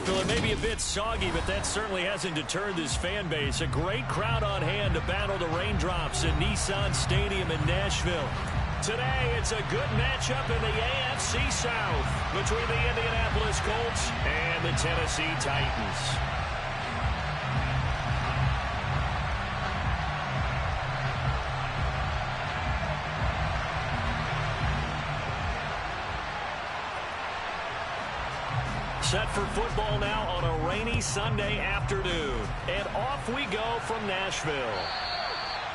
Well, it may be a bit soggy, but that certainly hasn't deterred this fan base. A great crowd on hand to battle the raindrops at Nissan Stadium in Nashville. Today, it's a good matchup in the AFC South between the Indianapolis Colts and the Tennessee Titans. Set for football now on a rainy Sunday afternoon. And off we go from Nashville.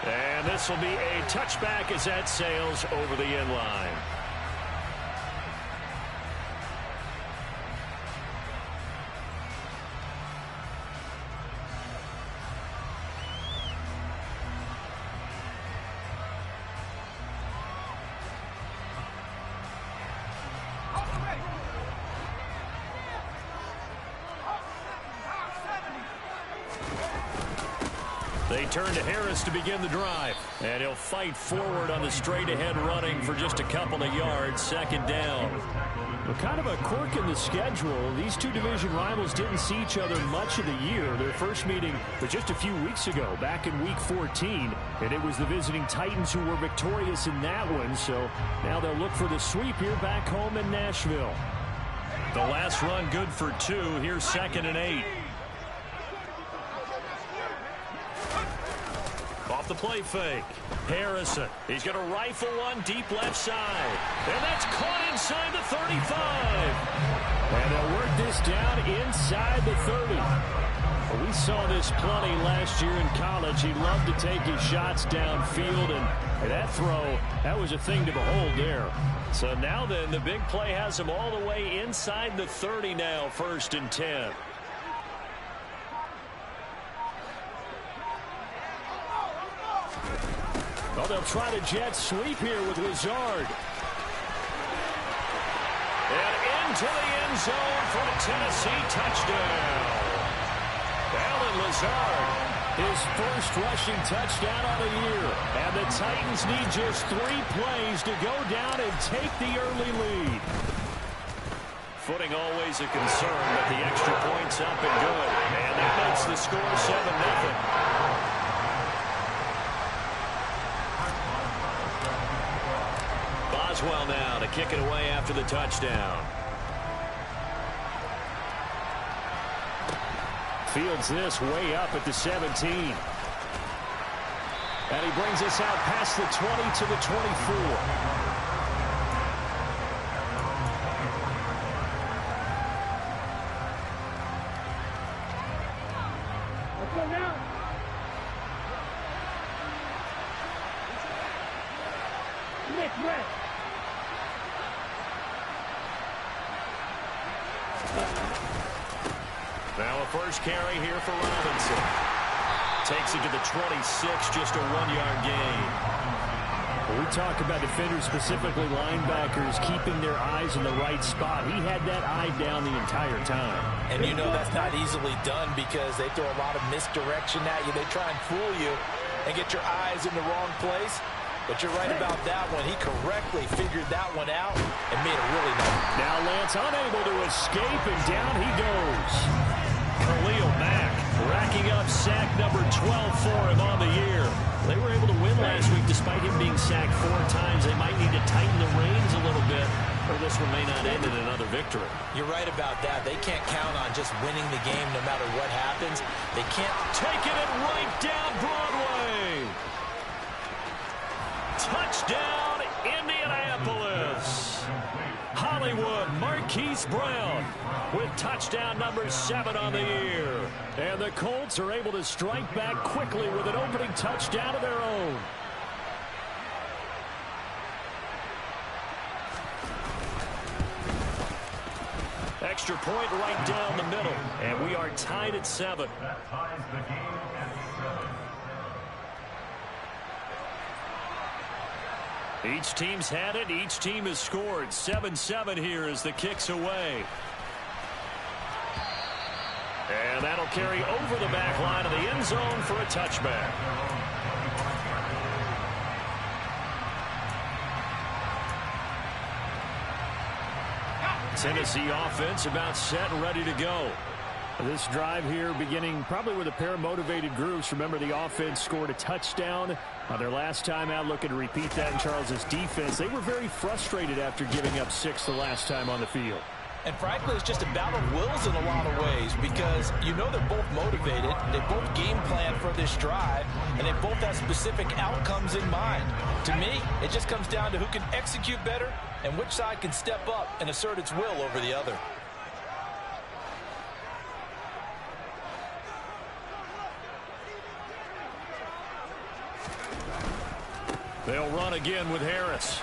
And this will be a touchback as that sails over the end line. They turn to Harris to begin the drive. And he'll fight forward on the straight-ahead running for just a couple of yards. Second down. Well, kind of a quirk in the schedule. These two division rivals didn't see each other much of the year. Their first meeting was just a few weeks ago, back in Week 14. And it was the visiting Titans who were victorious in that one. So now they'll look for the sweep here back home in Nashville. The last run good for 2. Here's 2nd and 8. Off the play fake. Harrison. He's going to rifle one deep left side. And that's caught inside the 35. And they'll work this down inside the 30. Well, we saw this plenty last year in college. He loved to take his shots downfield. And that throw, that was a thing to behold there. So now then, the big play has him all the way inside the 30 now. 1st and 10. Well, they'll try the jet sweep here with Lazard. And into the end zone for a Tennessee touchdown. Allen Lazard. His first rushing touchdown of the year. And the Titans need just 3 plays to go down and take the early lead. Footing always a concern, but the extra point's up and good. And that makes the score 7-0. Boswell now to kick it away after the touchdown. Fields this way up at the 17. And he brings us out past the 20 to the 24. Now a first carry here for Robinson. Takes it to the 26, just a 1-yard gain. When we talk about defenders, specifically linebackers, keeping their eyes in the right spot. He had that eye down the entire time. And you know that's not easily done because they throw a lot of misdirection at you. They try and fool you and get your eyes in the wrong place. But you're right about that one. He correctly figured that one out and made it really nice. Now Lance unable to escape, and down he goes. Khalil Mack racking up sack number 12 for him on the year. They were able to win last week despite him being sacked 4 times. They might need to tighten the reins a little bit, or this one may not end in another victory. You're right about that. They can't count on just winning the game no matter what happens. They can't take it and right down Broadway. Touchdown, Indianapolis. Hollywood, Marquise Brown with touchdown number 7 on the year. And the Colts are able to strike back quickly with an opening touchdown of their own. Extra point right down the middle. And we are tied at 7. That ties the game at 7. Each team's had it. Each team has scored. 7-7 here as the kick's away. And that'll carry over the back line of the end zone for a touchback. Tennessee offense about set and ready to go. This drive here beginning probably with a pair of motivated groups. Remember, the offense scored a touchdown their last time out, looking to repeat that in Charles's defense. They were very frustrated after giving up 6 the last time on the field. And frankly, it's just a battle of wills in a lot of ways because you know they're both motivated. They both game plan for this drive, and they both have specific outcomes in mind. To me, it just comes down to who can execute better and which side can step up and assert its will over the other. They'll run again with Harris.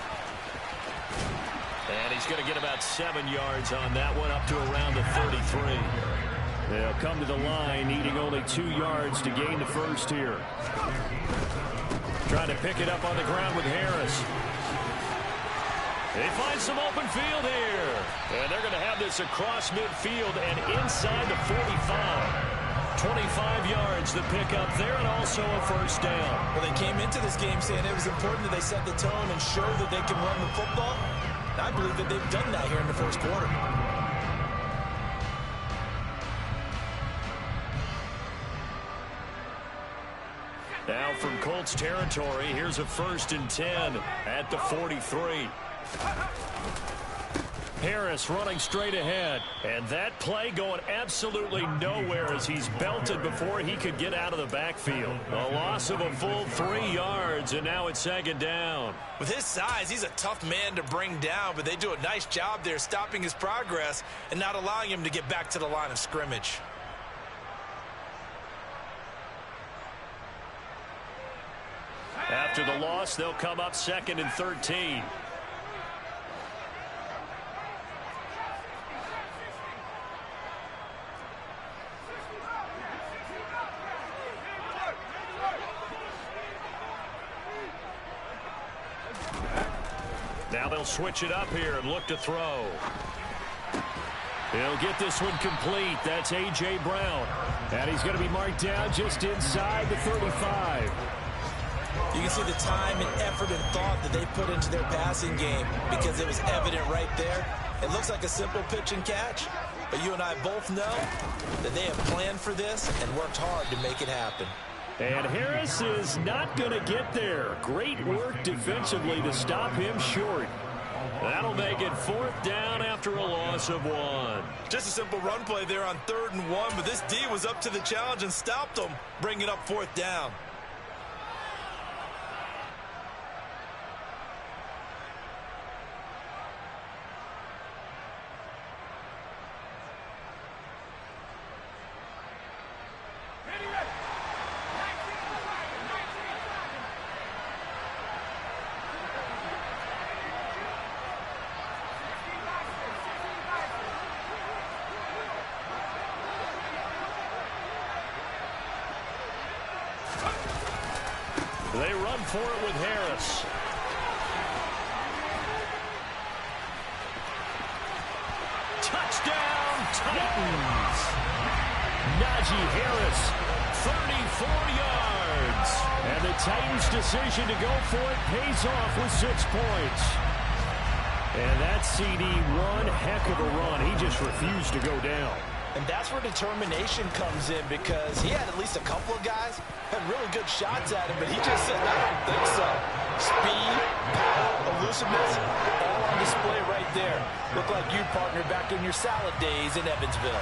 And he's going to get about 7 yards on that one, up to around the 33. They'll come to the line, needing only 2 yards to gain the first here. Trying to pick it up on the ground with Harris. They find some open field here. And they're going to have this across midfield and inside the 45. 25 yards to pick up there, and also a first down. Well, they came into this game saying it was important that they set the tone and show that they can run the football. And I believe that they've done that here in the first quarter. Now from Colts territory, here's a 1st and 10 at the 43. Harris running straight ahead, and that play going absolutely nowhere as he's belted before he could get out of the backfield. A loss of a full 3 yards, and now it's 2nd down. With his size, he's a tough man to bring down, but they do a nice job there stopping his progress and not allowing him to get back to the line of scrimmage. After the loss, they'll come up 2nd and 13. Now they'll switch it up here and look to throw. He'll get this one complete. That's A.J. Brown. And he's going to be marked down just inside the 35. You can see the time and effort and thought that they put into their passing game because it was evident right there. It looks like a simple pitch and catch, but you and I both know that they have planned for this and worked hard to make it happen. And Harris is not going to get there. Great work defensively to stop him short. That'll make it 4th down after a loss of 1. Just a simple run play there on 3rd and 1, but this D was up to the challenge and stopped them, bringing up 4th down. They run for it with Harris. Touchdown, Titans. Najee Harris, 34 yards. and the Titans' decision to go for it pays off with 6 points. And that CD, one heck of a run. He just refused to go down. And that's where determination comes in because he had at least a couple of guys had really good shots at him, but he just said, I don't think so. Speed, power, elusiveness, all on display right there. Look like you, partner, back in your salad days in Evansville.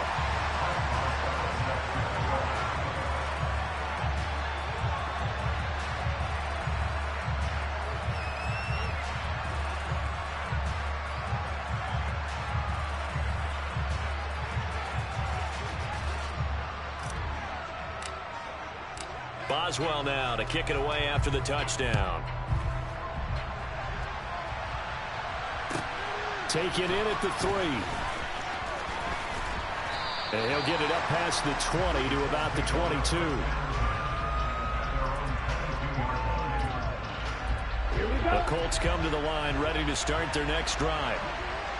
Boswell now to kick it away after the touchdown. Take it in at the 3. And he'll get it up past the 20 to about the 22. The Colts come to the line ready to start their next drive.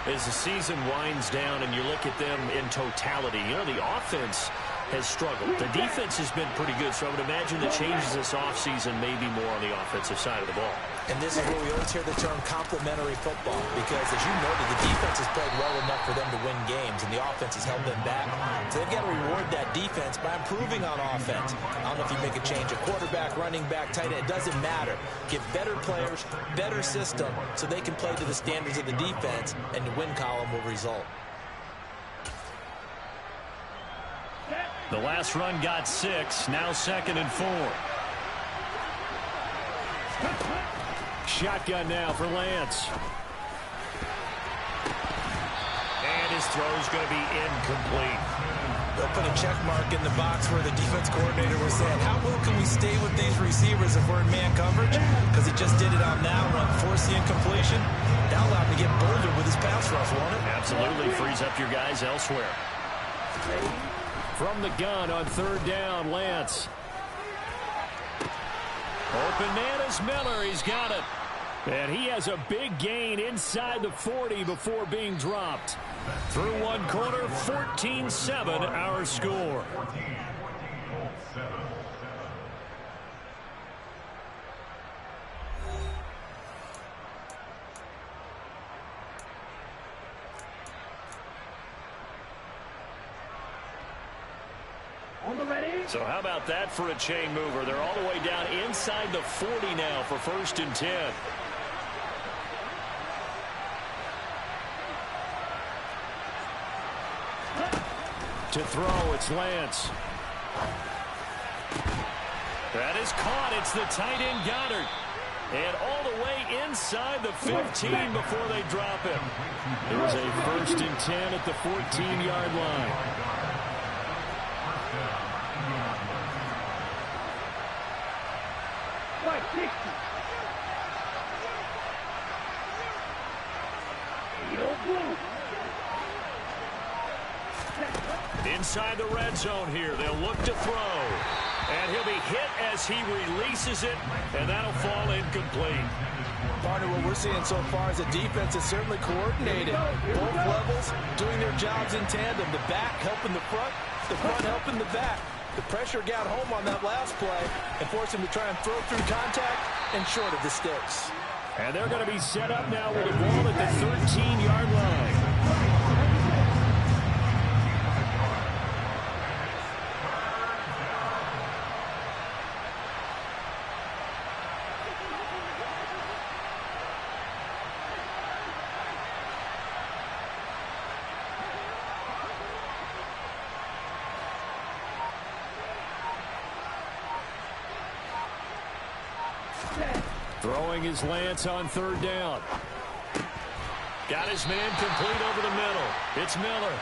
As the season winds down and you look at them in totality, you know, the offense has struggled. The defense has been pretty good, so I would imagine the changes this offseason may be more on the offensive side of the ball. And this is where we always hear the term complementary football, because as you noted, the defense has played well enough for them to win games, and the offense has held them back. So they've got to reward that defense by improving on offense. I don't know if you make a change, a quarterback, running back, tight end, it doesn't matter. Get better players, better system, so they can play to the standards of the defense, and the win column will result. The last run got 6, now 2nd and 4. Shotgun now for Lance. And his throw's going to be incomplete. They'll put a check mark in the box where the defense coordinator was saying, how well can we stay with these receivers if we're in man coverage? Because he just did it on that one, forced the incompletion. That allowed him to get bolder with his pass rush, won't it? Absolutely frees up your guys elsewhere. From the gun on 3rd down, Lance. Open man is Miller. He's got it. And he has a big gain inside the 40 before being dropped. Through one quarter, 14-7 our score. So how about that for a chain mover? They're all the way down inside the 40 now for 1st and 10. To throw, it's Lance. That is caught. It's the tight end Goddard. And all the way inside the 15 before they drop him. It was a 1st and 10 at the 14-yard line. Inside the red zone here. They'll look to throw. And he'll be hit as he releases it, and that'll fall incomplete. Partner, what we're seeing so far is the defense is certainly coordinated. Both levels doing their jobs in tandem. The back helping the front helping the back. The pressure got home on that last play and forced him to try and throw through contact and short of the sticks. And they're going to be set up now with the ball at the 13-yard line. Throwing his Lance on 3rd down. Got his man complete over the middle. It's Miller.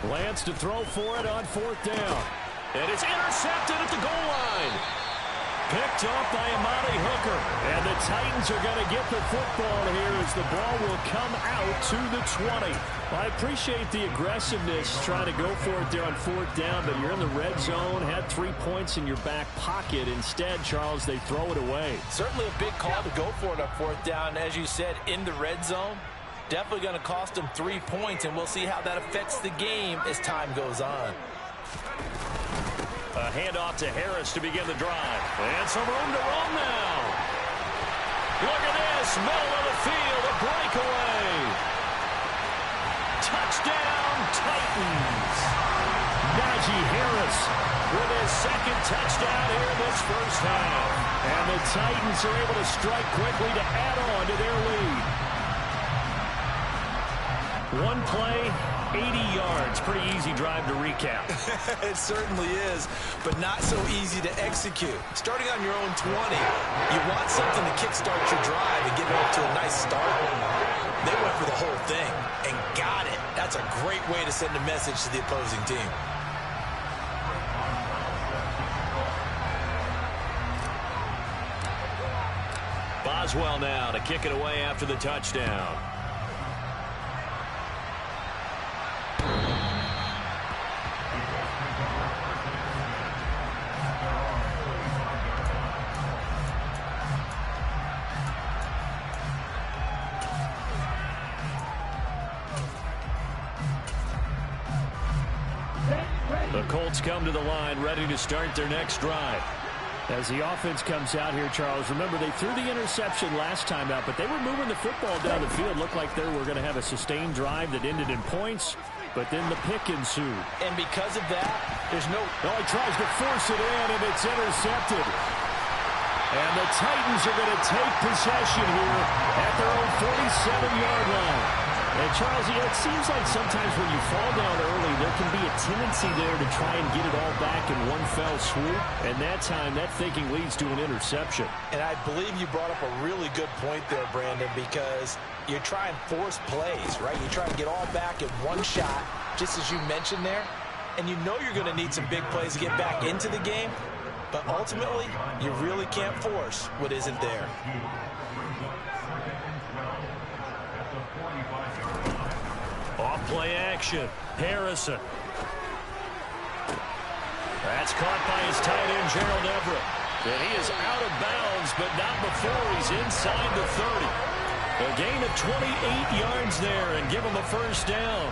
Lance to throw for it on 4th down. And it's intercepted at the goal line. Picked up by Amani Hooker. And the Titans are going to get the football here as the ball will come out to the 20. I appreciate the aggressiveness trying to go for it there on 4th down, but you're in the red zone, had 3 points in your back pocket. Instead, Charles, they throw it away. Certainly a big call to go for it on 4th down. As you said, in the red zone. Definitely going to cost them 3 points, and we'll see how that affects the game as time goes on. A handoff to Harris to begin the drive. And some room to run now. Look at this. Middle of the field, a breakaway. Touchdown, Titans. Najee Harris with his 2nd touchdown here in this first half. And the Titans are able to strike quickly to add on to their lead. One play, 80 yards. Pretty easy drive to recap. It certainly is, but not so easy to execute. Starting on your own 20, you want something to kickstart your drive and get it off to a nice start. They went for the whole thing and got it. That's a great way to send a message to the opposing team. Boswell now to kick it away after the touchdown. The Colts come to the line, ready to start their next drive. As the offense comes out here, Charles, remember they threw the interception last time out, but they were moving the football down the field. Looked like they were going to have a sustained drive that ended in points, but then the pick ensued. And because of that, there's no... Oh, he tries to force it in, and it's intercepted. And the Titans are going to take possession here at their own 47-yard line. And, Charles, it seems like sometimes when you fall down early, there can be a tendency there to try and get it all back in one fell swoop. And that time, that thinking leads to an interception. And I believe you brought up a really good point there, Brandon, because you try and force plays, right? You try and get all back in one shot, just as you mentioned there. And you know you're going to need some big plays to get back into the game. But ultimately, you really can't force what isn't there. Off play action. Harrison. That's caught by his tight end, Gerald Everett. And he is out of bounds, but not before he's inside the 30. A gain of 28 yards there and give him a first down.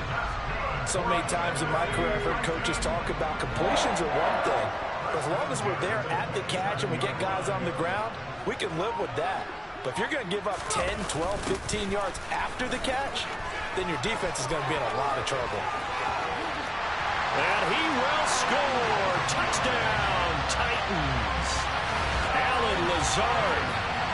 So many times in my career, I've heard coaches talk about completions are one thing. But as long as we're there at the catch and we get guys on the ground, we can live with that. But if you're going to give up 10, 12, 15 yards after the catch, then your defense is going to be in a lot of trouble. And he will score. Touchdown, Titans. Allen Lazard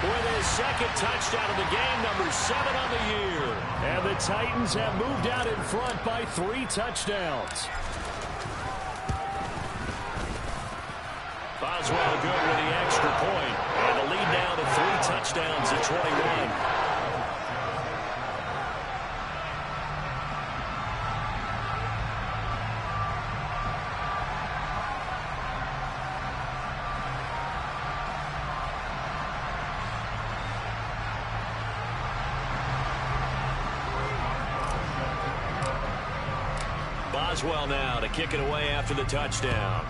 with his second touchdown of the game, number 7 on the year. And the Titans have moved out in front by 3 touchdowns. Boswell good with the extra point. And the lead now to 3 touchdowns at 21. Boswell now to kick it away after the touchdown.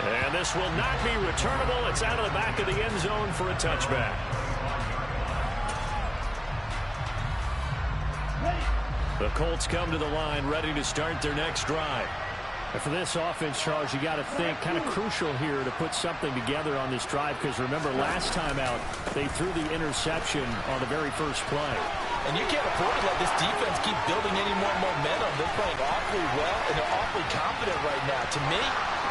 And this will not be returnable. It's out of the back of the end zone for a touchback. The Colts come to the line, ready to start their next drive. And for this offense, Charles, you got to think kind of crucial here to put something together on this drive, because remember last time out they threw the interception on the very first play. And you can't afford to let this defense keep building any more momentum. They're playing awfully well, and they're awfully confident right now. To me,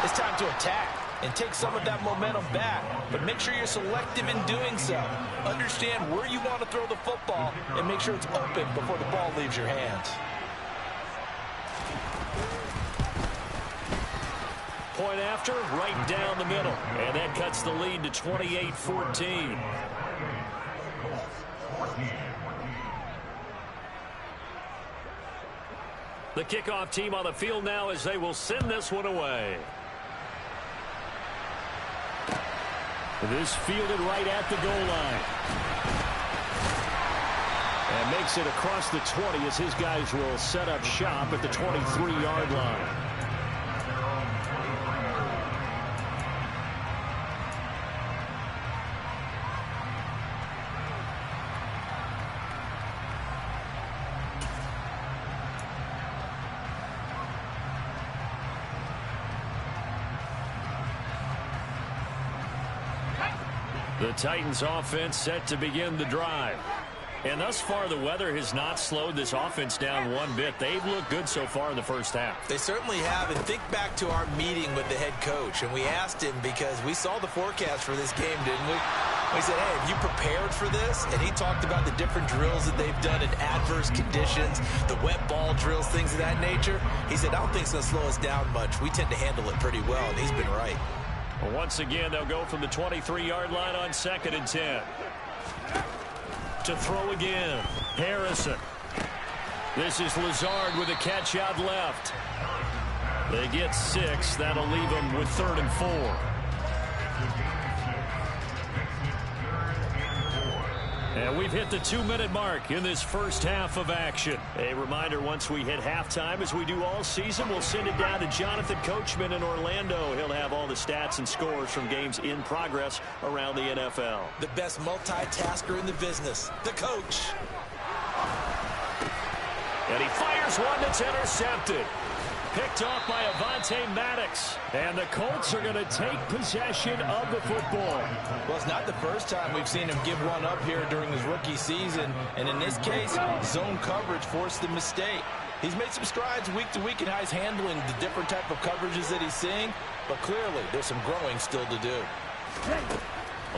it's time to attack and take some of that momentum back. But make sure you're selective in doing so. Understand where you want to throw the football and make sure it's open before the ball leaves your hands. Point after, right down the middle. And that cuts the lead to 28-14. The kickoff team on the field now as they will send this one away. This fielded right at the goal line. And makes it across the 20 as his guys will set up shop at the 23-yard line. The Titans offense set to begin the drive. And thus far, the weather has not slowed this offense down one bit. They've looked good so far in the first half. They certainly have. And think back to our meeting with the head coach. And we asked him, because we saw the forecast for this game, didn't we? We said, hey, have you prepared for this? And he talked about the different drills that they've done in adverse conditions, the wet ball drills, things of that nature. He said, I don't think it's going to slow us down much. We tend to handle it pretty well, and he's been right. Well, once again, they'll go from the 23-yard line on 2nd and 10. To throw again, Harrison. This is Lazard with a catch out left. They get 6. That'll leave them with 3rd and 4. And we've hit the 2-minute mark in this first half of action. A reminder, once we hit halftime, as we do all season, we'll send it down to Jonathan Coachman in Orlando. He'll have all the stats and scores from games in progress around the NFL. The best multitasker in the business, the coach. And he fires one that's intercepted. Picked off by Avonte Maddox. And the Colts are going to take possession of the football. Well, it's not the first time we've seen him give one up here during his rookie season. And in this case, zone coverage forced the mistake. He's made some strides week to week in how he's handling the different type of coverages that he's seeing. But clearly, there's some growing still to do.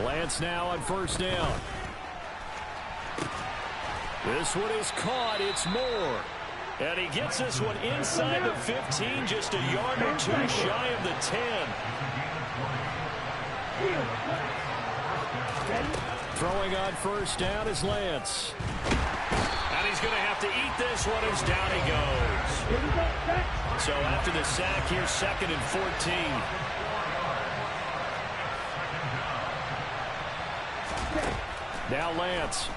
Lance now on first down. This one is caught. It's Moore. And he gets this one inside the 15, just a yard or two shy of the 10. Throwing on first down is Lance. And he's going to have to eat this one as down he goes. So after the sack, here's 2nd and 14. Now Lance.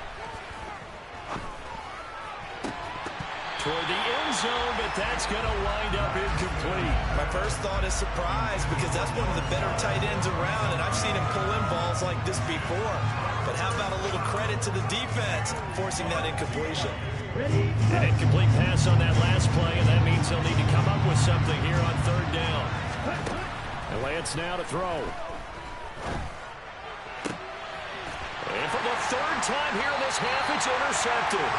Toward the end zone, but that's going to wind up incomplete. My first thought is surprise, because that's one of the better tight ends around, and I've seen him pull in balls like this before. But how about a little credit to the defense forcing that incompletion? An incomplete pass on that last play, and that means they'll need to come up with something here on 3rd down. And Lance now to throw. And for the 3rd time here in this half, it's intercepted.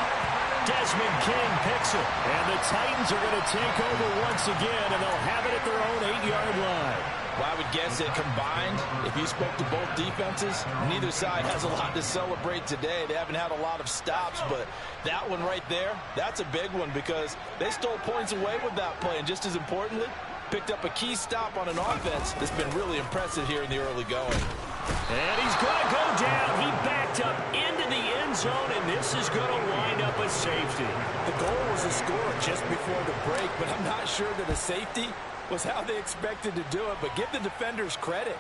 Desmond King picks it. And the Titans are going to take over once again, and they'll have it at their own 8-yard line. Well, I would guess that combined, if you spoke to both defenses, neither side has a lot to celebrate today. They haven't had a lot of stops, but that one right there, that's a big one because they stole points away with that play. And just as importantly, picked up a key stop on an offense that's been really impressive here in the early going. And he's going to go down. He backed up into the end zone, and this is going to wind up a safety. The goal was a score just before the break, but I'm not sure that a safety was how they expected to do it. But give the defenders credit.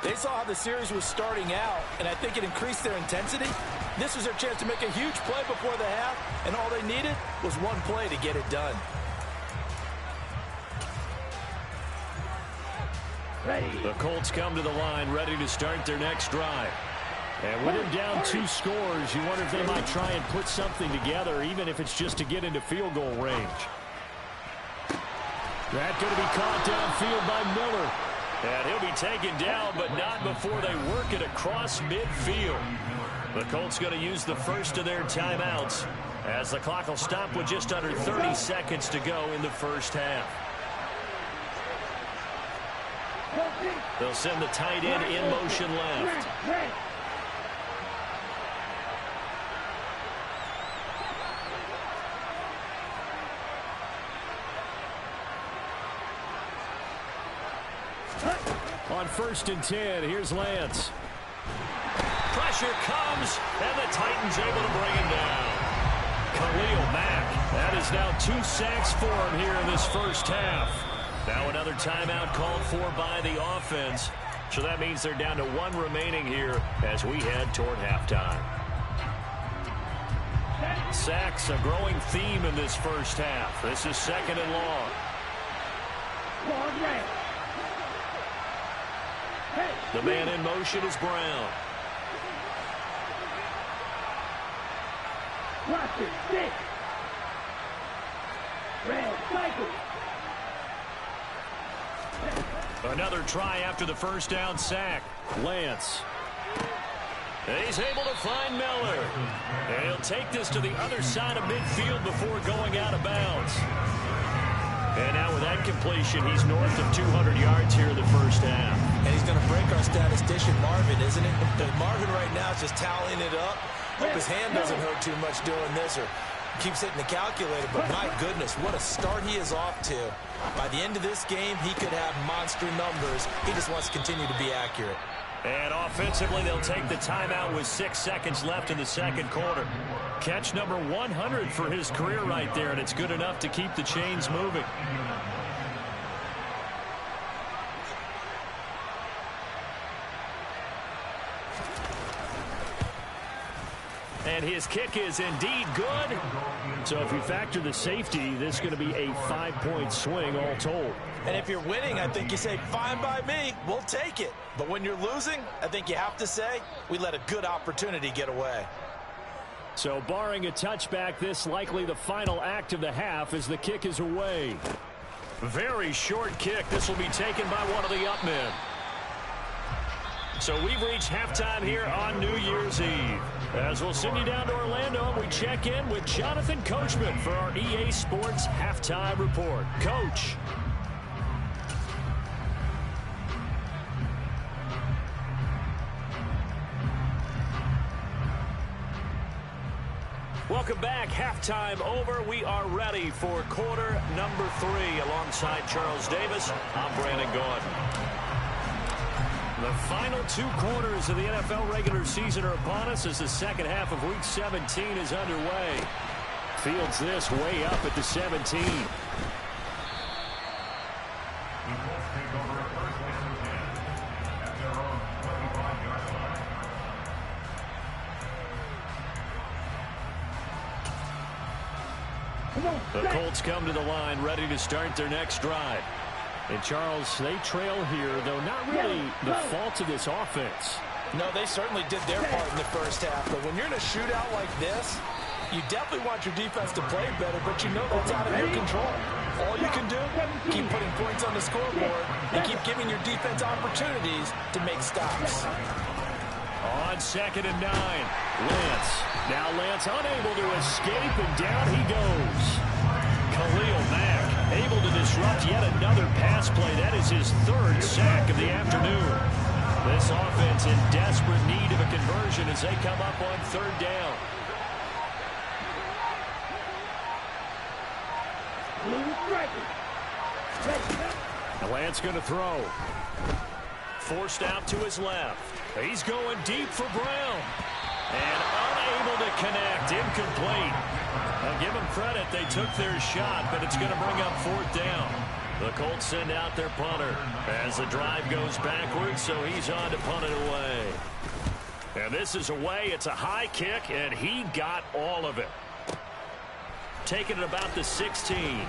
They saw how the series was starting out, and I think it increased their intensity. This was their chance to make a huge play before the half, and all they needed was one play to get it done. The Colts come to the line ready to start their next drive. And with them down 2 scores, you wonder if they might try and put something together, even if it's just to get into field goal range. That's going to be caught downfield by Miller. And he'll be taken down, but not before they work it across midfield. The Colts going to use the first of their timeouts as the clock will stop with just under 30 seconds to go in the first half. They'll send the tight end in motion left. On 1st and 10, here's Lance. Pressure comes, and the Titans able to bring him down. Khalil Mack, that is now 2 sacks for him here in this first half. Now another timeout called for by the offense. So that means they're down to 1 remaining here as we head toward halftime. Sacks, a growing theme in this first half. This is 2nd and long. The man in motion is Brown. Watch it, stick. Red cycle. Another try after the first down sack. Lance. He's able to find Miller. And he'll take this to the other side of midfield before going out of bounds. And now with that completion, he's north of 200 yards here in the first half. And he's going to break our statistician Marvin, isn't it? Marvin right now is just tallying it up. Hope his hand doesn't hurt too much doing this or keeps hitting the calculator. But my goodness, what a start he is off to. By the end of this game, he could have monster numbers. He just wants to continue to be accurate. And offensively, they'll take the timeout with 6 seconds left in the second quarter. Catch number 100 for his career right there, and it's good enough to keep the chains moving. And his kick is indeed good. So if you factor the safety, this is going to be a 5-point swing all told. And if you're winning, I think you say, fine by me, we'll take it. But when you're losing, I think you have to say, we let a good opportunity get away. So barring a touchback, this likely the final act of the half as the kick is away. Very short kick. This will be taken by one of the up men. So we've reached halftime here on New Year's Eve. As we'll send you down to Orlando, we check in with Jonathan Coachman for our EA Sports Halftime Report. Coach. Welcome back. Halftime over. We are ready for quarter number 3. Alongside Charles Davis, I'm Brandon Gordon. The final 2 quarters of the NFL regular season are upon us as the second half of Week 17 is underway. Fields this way up at the 17. The Colts come to the line ready to start their next drive. And Charles, they trail here, though not really the fault of this offense. No, they certainly did their part in the first half. But when you're in a shootout like this, you definitely want your defense to play better, but you know that's out of your control. All you can do, keep putting points on the scoreboard and keep giving your defense opportunities to make stops. On 2nd and 9, Lance. Now Lance unable to escape, and down he goes. Khalil Mack able to disrupt yet another pass play. That is his 3rd sack of the afternoon. This offense in desperate need of a conversion as they come up on 3rd down. Lance going to throw. Forced out to his left. He's going deep for Brown. And unable to connect. Incomplete. I'll give them credit. They took their shot, but it's going to bring up 4th down. The Colts send out their punter as the drive goes backwards, so he's on to punt it away. And this is away. It's a high kick, and he got all of it. Taking it about the 16.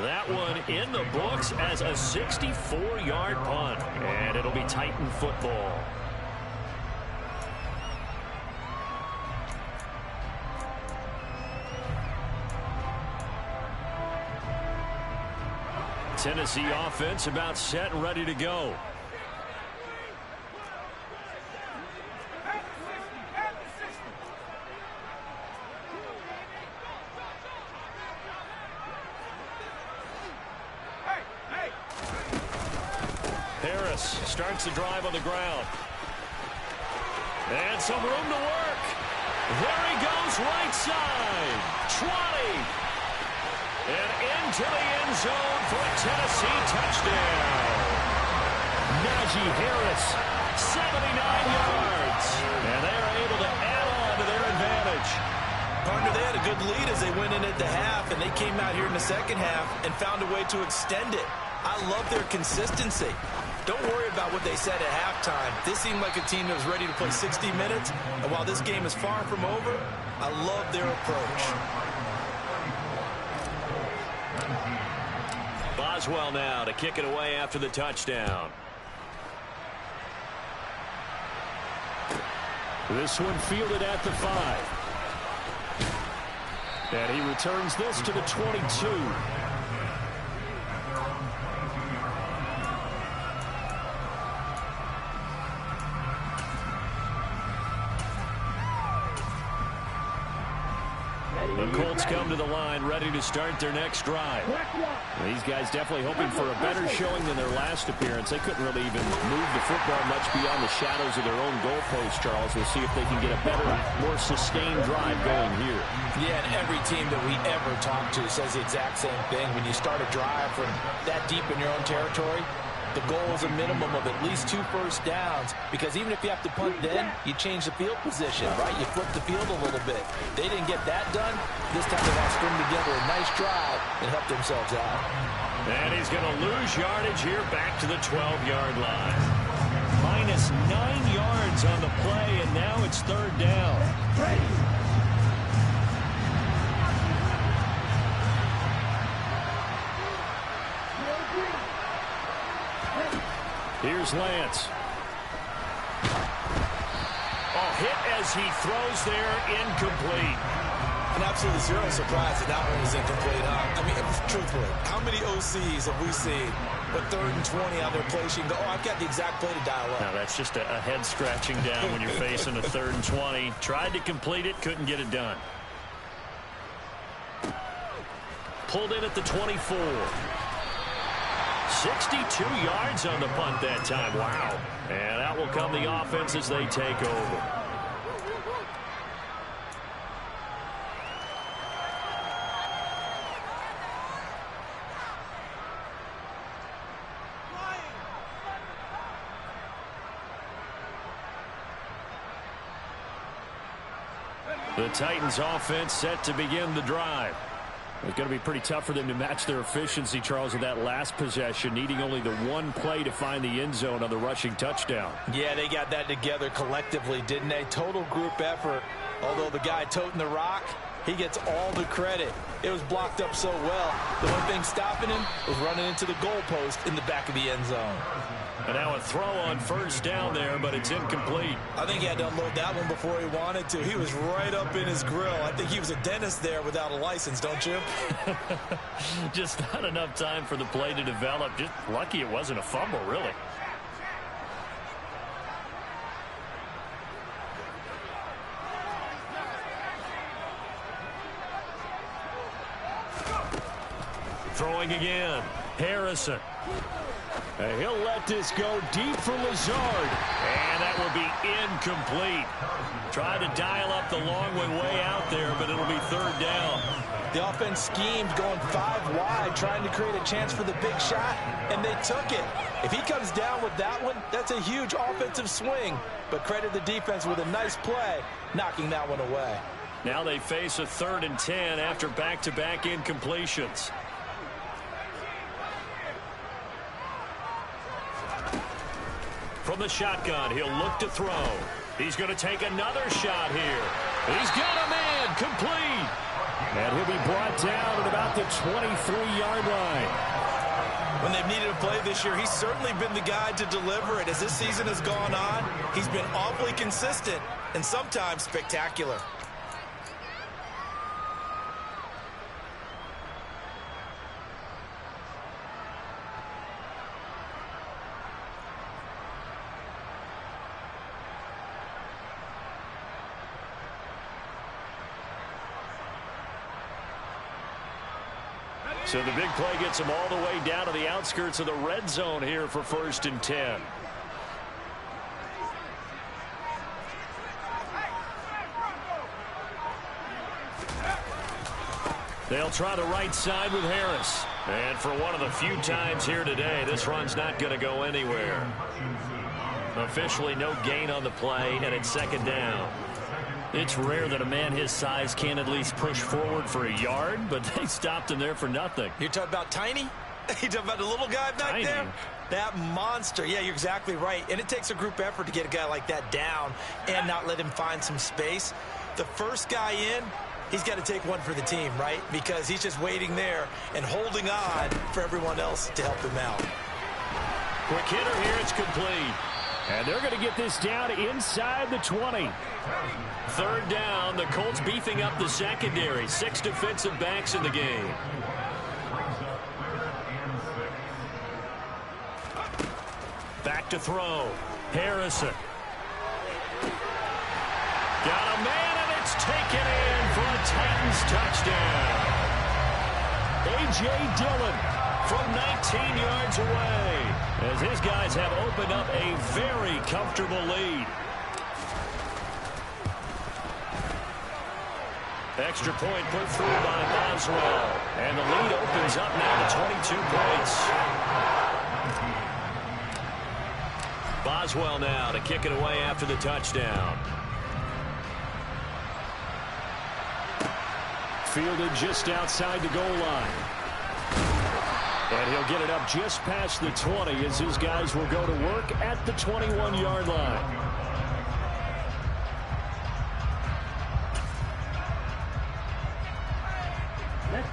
That one in the books as a 64-yard punt. And it'll be Titan football. Tennessee offense about set and ready to go. Harris starts the drive on the ground. And some room to work. There he goes, right side. 20. And into the end zone for a Tennessee touchdown. Najee Harris, 79 yards. And they are able to add on to their advantage. Partner, they had a good lead as they went in at the half, and they came out here in the second half and found a way to extend it. I love their consistency. Don't worry about what they said at halftime. This seemed like a team that was ready to play 60 minutes, and while this game is far from over, I love their approach. Boswell now to kick it away after the touchdown. This one fielded at the 5. And he returns this to the 22. The Colts come to the line ready to start their next drive. These guys definitely hoping for a better showing than their last appearance. They couldn't really even move the football much beyond the shadows of their own goalpost, Charles. We'll see if they can get a better, more sustained drive going here. Yeah, and every team that we ever talk to says the exact same thing. When you start a drive from that deep in your own territory, the goal is a minimum of at least 2 first downs, because even if you have to punt then, you change the field position, right? You flip the field a little bit. They didn't get that done. This time they got to string together a nice drive and help themselves out. And he's going to lose yardage here back to the 12-yard line. lost 9 yards on the play, and now it's third down. Here's Lance. Oh, hit as he throws there, incomplete. And absolutely zero surprise that that one was incomplete, huh? I mean, truthfully, how many OCs have we seen with 3rd and 20 on their play sheet and go, oh, I've got the exact play to dial up? Now, that's just a head scratching down when you're facing a 3rd and 20. Tried to complete it, couldn't get it done. Pulled in at the 24. 62 yards on the punt that time. Wow. And out will come the offense as they take over. The Titans offense set to begin the drive. It's going to be pretty tough for them to match their efficiency, Charles, with that last possession, needing only the one play to find the end zone on the rushing touchdown. Yeah, they got that together collectively, didn't they? Total group effort. Although the guy toting the rock, he gets all the credit. It was blocked up so well. The one thing stopping him was running into the goalpost in the back of the end zone. And now a throw on first down there, but it's incomplete. I think he had to unload that one before he wanted to. He was right up in his grill. I think he was a dentist there without a license, don't you? Just not enough time for the play to develop. Just lucky it wasn't a fumble, really. Throwing again. Harrison. He'll let this go deep for Lazard. And that will be incomplete. Tried to dial up the long way out there, but it'll be third down. The offense schemed going 5 wide, trying to create a chance for the big shot, and they took it. If he comes down with that one, that's a huge offensive swing. But credit the defense with a nice play, knocking that one away. Now they face a 3rd and 10 after back-to-back incompletions. From the shotgun, he'll look to throw. He's going to take another shot here. He's got a man, complete. And he'll be brought down at about the 23-yard line. When they've needed a play this year, he's certainly been the guy to deliver it. As this season has gone on, he's been awfully consistent and sometimes spectacular. So the big play gets him all the way down to the outskirts of the red zone here for 1st and 10. They'll try the right side with Harris. And for one of the few times here today, this run's not going to go anywhere. Officially no gain on the play, and it's 2nd down. It's rare that a man his size can at least push forward for a yard, but they stopped him there for nothing. You're talking about Tiny? You're talking about the little guy back there? That monster. Yeah, you're exactly right. And it takes a group effort to get a guy like that down and not let him find some space. The first guy in, he's got to take one for the team, right? Because he's just waiting there and holding on for everyone else to help him out. Quick hitter here, it's complete. And they're going to get this down inside the 20. 3rd down, the Colts beefing up the secondary. 6 defensive backs in the game. Back to throw. Harrison. Got a man, and it's taken in for a Titans touchdown. A.J. Dillon from 19 yards away, as his guys have opened up a very comfortable lead. Extra point put through by Boswell. And the lead opens up now to 22 points. Boswell now to kick it away after the touchdown. Fielded just outside the goal line. And he'll get it up just past the 20 as his guys will go to work at the 21-yard line.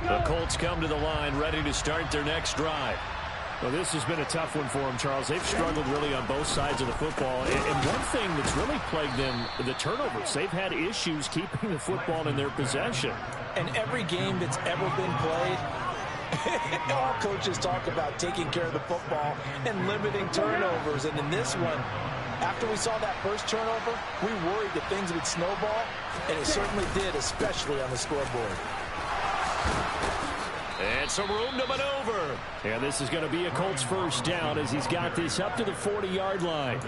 The Colts come to the line ready to start their next drive. Well, this has been a tough one for them, Charles. They've struggled really on both sides of the football. And one thing that's really plagued them, the turnovers. They've had issues keeping the football in their possession. And every game that's ever been played, all coaches talk about taking care of the football and limiting turnovers. And in this one, after we saw that first turnover, we worried that things would snowball, and it certainly did, especially on the scoreboard. And some room to maneuver. And this is going to be a Colts first down as he's got this up to the 40-yard line.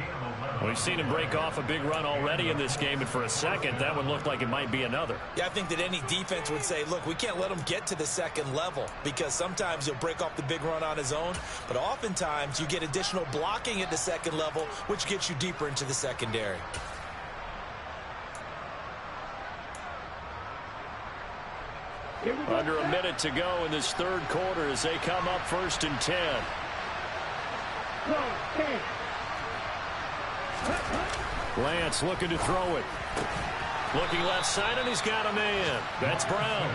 We've seen him break off a big run already in this game, and for a second, that one looked like it might be another. Yeah, I think that any defense would say, look, we can't let him get to the second level because sometimes he'll break off the big run on his own, but oftentimes you get additional blocking at the second level, which gets you deeper into the secondary. Under a minute to go in this third quarter as they come up 1st and 10. Lance looking to throw it. Looking left side, and he's got a man. That's Brown.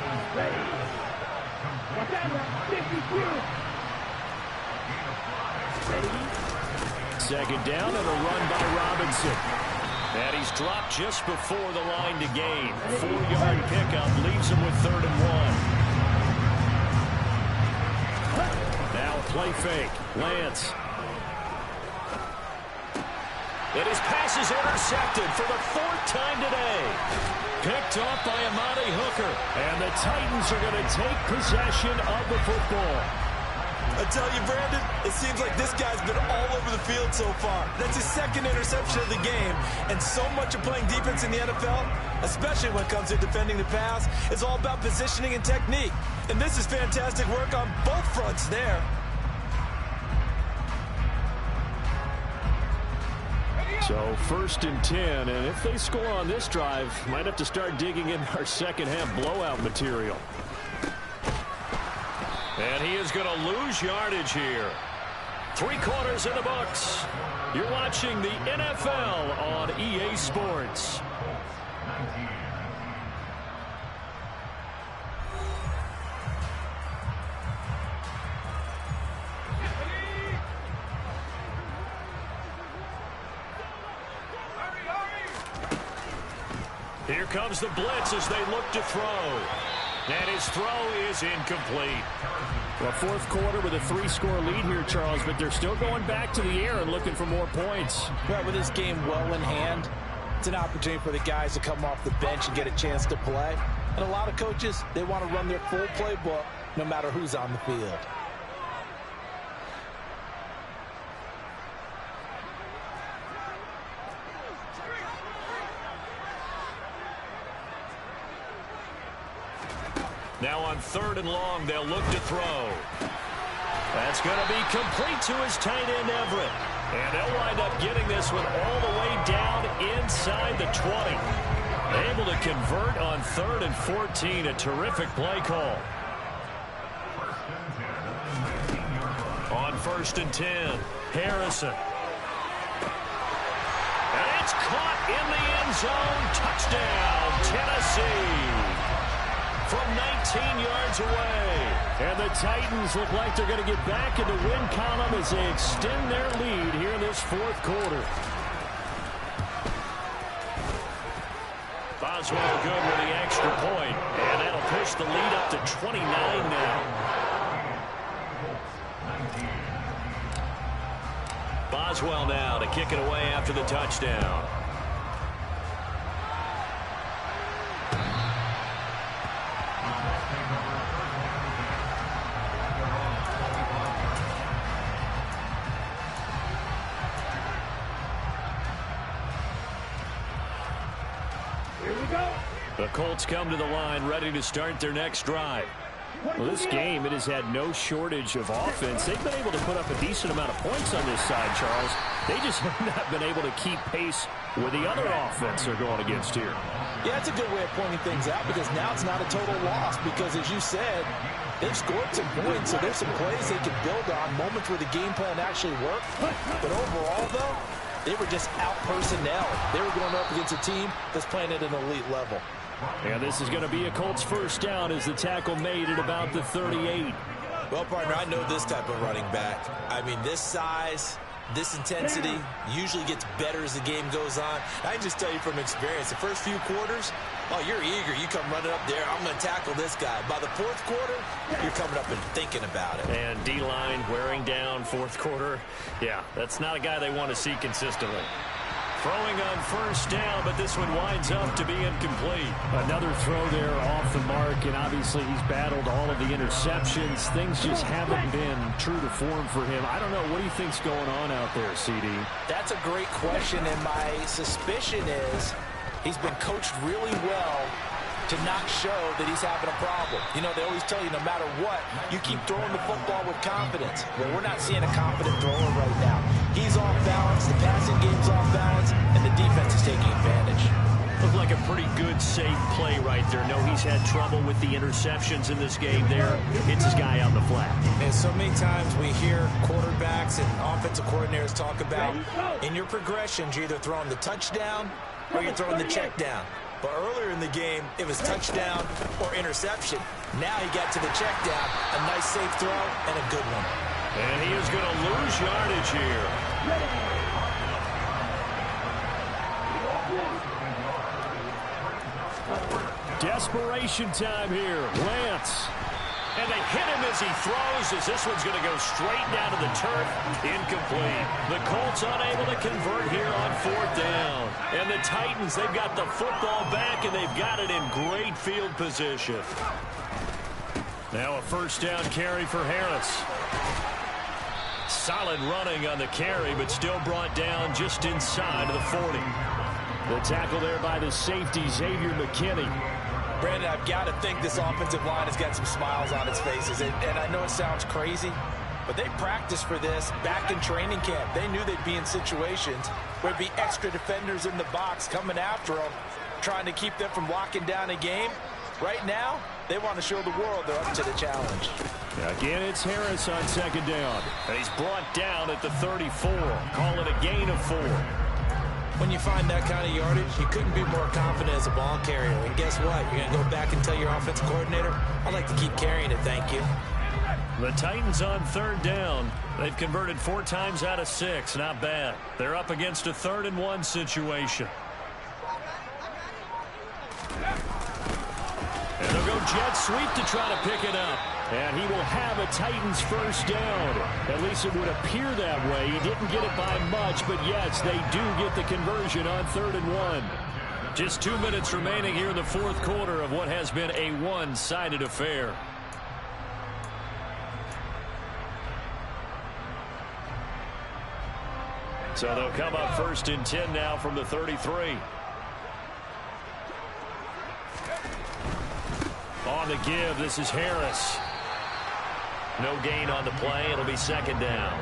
Second down and a run by Robinson. And he's dropped just before the line to gain. 4-yard pickup leaves him with 3rd and 1. Now a play fake. Lance. And his pass is intercepted for the 4th time today. Picked off by Amani Hooker. And the Titans are going to take possession of the football. I tell you, Brandon, it seems like this guy's been all over the field so far. That's his 2nd interception of the game. And so much of playing defense in the NFL, especially when it comes to defending the pass, is all about positioning and technique. And this is fantastic work on both fronts there. So 1st and 10, and if they score on this drive, might have to start digging in our second half blowout material. And he is going to lose yardage here. 3 quarters in the books. You're watching the NFL on EA Sports. Here comes the blitz as they look to throw. And his throw is incomplete. Well, 4th quarter with a 3-score lead here, Charles, but they're still going back to the air and looking for more points. Well, with this game well in hand, it's an opportunity for the guys to come off the bench and get a chance to play. And a lot of coaches, they want to run their full playbook no matter who's on the field. Now on 3rd and long, they'll look to throw. That's going to be complete to his tight end, Everett. And they'll wind up getting this one all the way down inside the 20. Able to convert on 3rd and 14. A terrific play call. On 1st and 10, Harrison. And it's caught in the end zone. Touchdown, Tennessee. From 19 yards away. And the Titans look like they're going to get back in the win column as they extend their lead here in this 4th quarter. Boswell good with the extra point. And that'll push the lead up to 29 now. Boswell now to kick it away after the touchdown. The Colts come to the line ready to start their next drive. Well, this game, it has had no shortage of offense. They've been able to put up a decent amount of points on this side, Charles. They just have not been able to keep pace with the other offense they're going against here. Yeah, it's a good way of pointing things out because now it's not a total loss because, as you said, they've scored some points, so there's some plays they can build on, moments where the game plan actually worked. But overall, though, they were just out-personnel. They were going up against a team that's playing at an elite level. And this is going to be a Colts first down as the tackle made at about the 38. Well, partner, I know this type of running back. I mean, this size, this intensity usually gets better as the game goes on. I can just tell you from experience, the first few quarters, oh, you're eager. You come running up there, I'm going to tackle this guy. By the fourth quarter, you're coming up and thinking about it. And D-line wearing down fourth quarter. Yeah, that's not a guy they want to see consistently. Throwing on first down, but this one winds up to be incomplete. Another throw there off the mark, and obviously he's battled all of the interceptions. Things just haven't been true to form for him. I don't know. What do you think's going on out there, CD? That's a great question, and my suspicion is he's been coached really well to not show that he's having a problem. You know, they always tell you no matter what, you keep throwing the football with confidence. Well, we're not seeing a confident thrower right now. He's off balance, the passing game's off balance, and the defense is taking advantage. Looked like a pretty good, safe play right there. No, he's had trouble with the interceptions in this game there. Hits his guy on the flat. And so many times we hear quarterbacks and offensive coordinators talk about in your progressions, you're either throwing the touchdown or you're throwing the check down. But earlier in the game, it was touchdown or interception. Now he got to the check down, a nice safe throw, and a good one. And he is going to lose yardage here. Desperation time here. Lance. And they hit him as he throws, as this one's going to go straight down to the turf. Incomplete. The Colts unable to convert here on fourth down. And the Titans, they've got the football back, and they've got it in great field position. Now a first down carry for Harris. Solid running on the carry, but still brought down just inside of the 40. The tackle there by the safety, Xavier McKinney. Brandon, I've got to think this offensive line has got some smiles on its faces. And I know it sounds crazy, but they practiced for this back in training camp. They knew they'd be in situations where there'd be extra defenders in the box coming after them, trying to keep them from locking down a game. Right now, they want to show the world they're up to the challenge. Again, it's Harris on second down. He's brought down at the 34. Call it a gain of 4. When you find that kind of yardage, you couldn't be more confident as a ball carrier. And guess what? You're going to go back and tell your offensive coordinator, I'd like to keep carrying it, thank you. The Titans on third down. They've converted 4 times out of 6. Not bad. They're up against a 3rd and 1 situation. And they'll go jet sweep to try to pick it up. And he will have a Titans first down. At least it would appear that way. He didn't get it by much, but yes, they do get the conversion on 3rd and 1. Just 2 minutes remaining here in the fourth quarter of what has been a one-sided affair. So they'll come up 1st and 10 now from the 33. On the give, this is Harris. No gain on the play. It'll be 2nd down.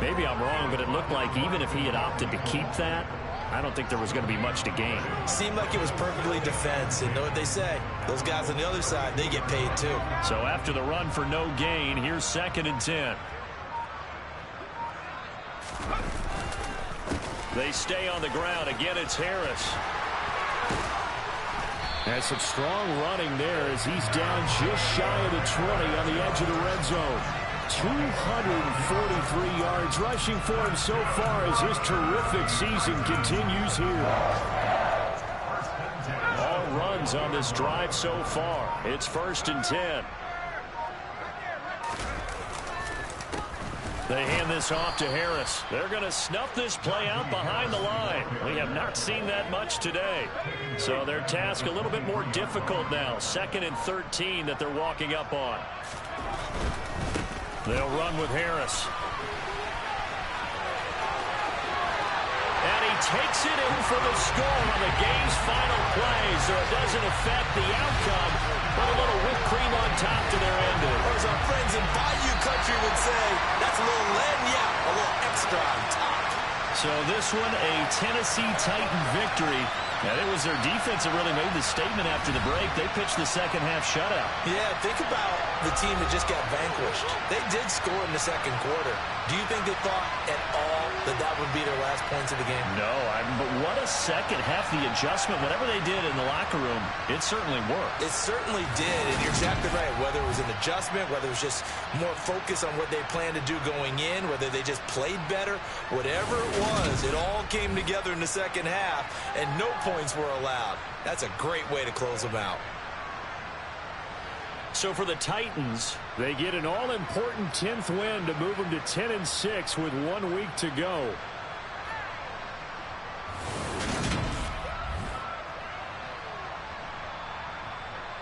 Maybe I'm wrong, but it looked like even if he had opted to keep that, I don't think there was going to be much to gain. Seemed like it was perfectly defense. And know what they say? Those guys on the other side, they get paid too. So after the run for no gain, here's 2nd and 10. They stay on the ground. Again, it's Harris. Has some strong running there as he's down just shy of the 20 on the edge of the red zone. 243 yards rushing for him so far as his terrific season continues here. All runs on this drive so far. It's 1st and 10. They hand this off to Harris. They're going to snuff this play out behind the line. We have not seen that much today. So their task a little bit more difficult now. 2nd and 13 that they're walking up on. They'll run with Harris. And he takes it in for the score on the game's final play. So it doesn't affect the outcome, but a little whipped cream on top to their ending. Or as our friends in Bayou Country would say, that's a little lagniappe, a little extra on top. So this one, a Tennessee Titan victory. And it was their defense that really made the statement after the break. They pitched the second half shutout. Yeah, think about the team that just got vanquished. They did score in the second quarter. Do you think they thought at all that that would be their last points of the game? No, but what a second half. The adjustment, whatever they did in the locker room, it certainly worked. It certainly did, and you're exactly right. Whether it was an adjustment, whether it was just more focus on what they planned to do going in, whether they just played better, whatever it was, it all came together in the second half, and no points were allowed. That's a great way to close them out. So for the Titans, they get an all-important 10th win to move them to 10-6 with 1 week to go.